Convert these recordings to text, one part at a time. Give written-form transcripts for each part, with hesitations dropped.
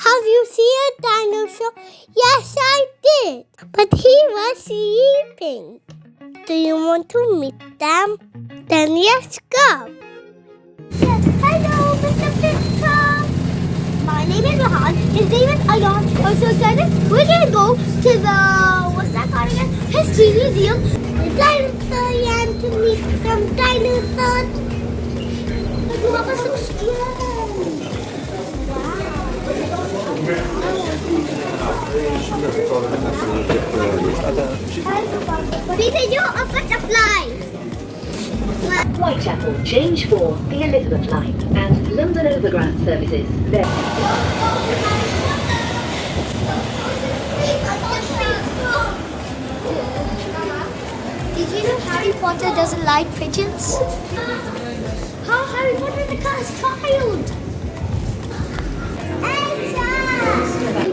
Have you seen a dinosaur? Yes, I did. But he was sleeping. Do you want to meet them? Then let's go. Yes, hello, Mr. Pitcock. My name is Rahan. His name is Ayan. So we're going to go to the, what's that called again? History Museum. The dinosaur and to meet some dinosaurs. You have a subscribe. Peter, you're a butterfly. Whitechapel, change for the Elizabeth Line and London Overground services. There. Did you know Harry Potter doesn't like pigeons? How Harry Potter is the cursed child? Elsa!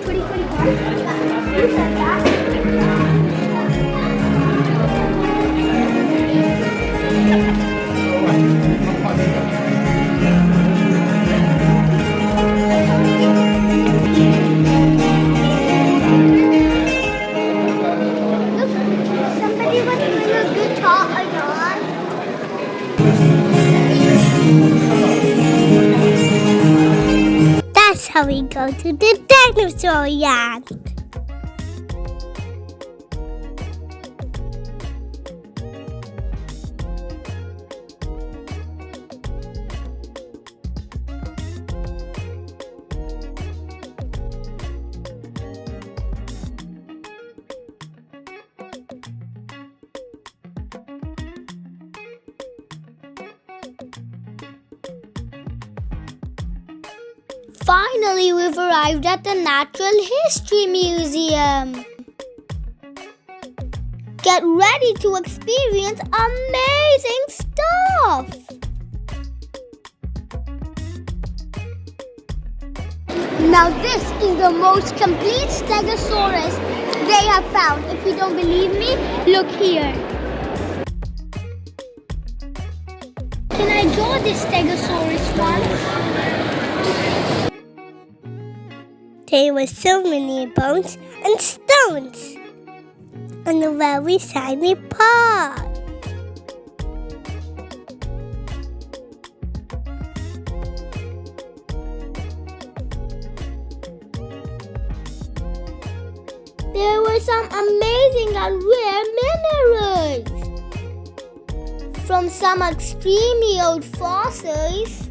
Pretty part. Who said that? That's how we go to the dinosaur land. Finally, we've arrived at the Natural History Museum. Get ready to experience amazing stuff. Now this is the most complete stegosaurus they have found. If you don't believe me, look here. Can I draw this stegosaurus once? There were so many bones and stones on a very shiny part. There were some amazing and rare minerals. From some extremely old fossils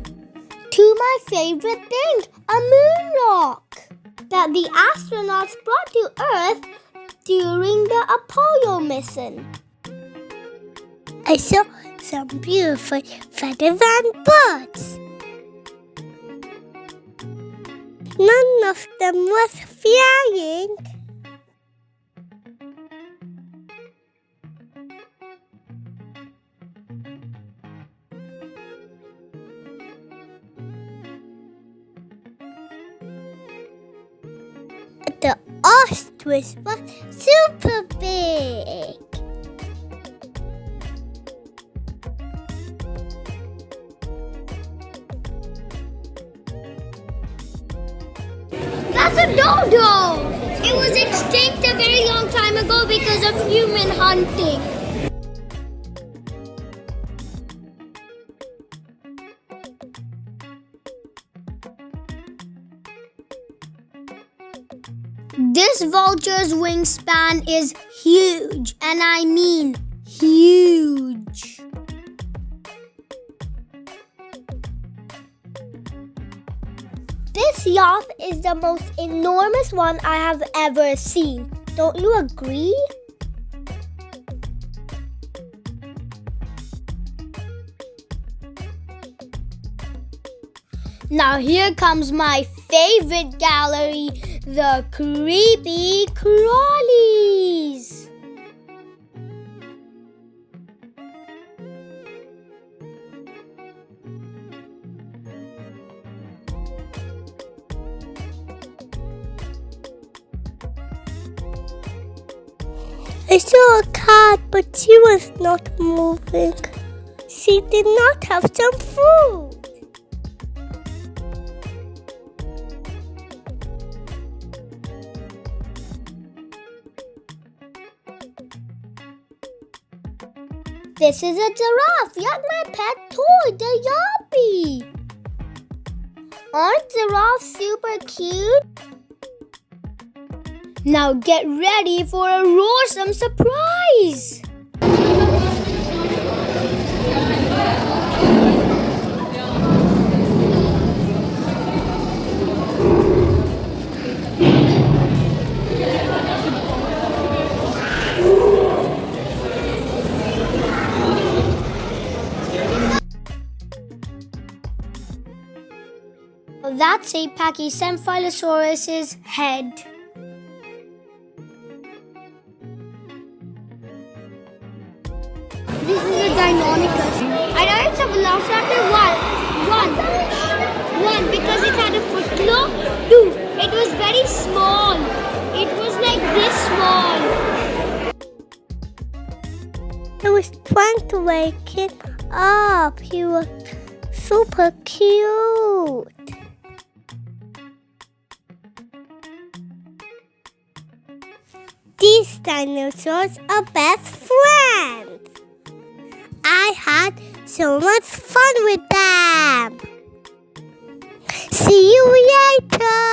to my favorite thing, a moon rock that the astronauts brought to Earth during the Apollo mission. I saw some beautiful feathers and birds. None of them was flying. The ostrich was super big. That's a dodo! It was extinct a very long time ago because of human hunting. This vulture's wingspan is huge, and I mean huge. This yacht is the most enormous one I have ever seen. Don't you agree? Now here comes my favorite gallery, the creepy crawlies. I saw a cat, but she was not moving. She did not have some food. This is a giraffe. You're my pet toy, the Yappy. Aren't giraffes super cute? Now get ready for a roarsome surprise. That's a Pachycephalosaurus's head. This is a Deinonychus. I know it's a velociraptor. One because it had a foot claw. 2. It was very small. It was like this small. I was trying to wake him up. He was super cute. These dinosaurs are best friends. I had so much fun with them. See you later.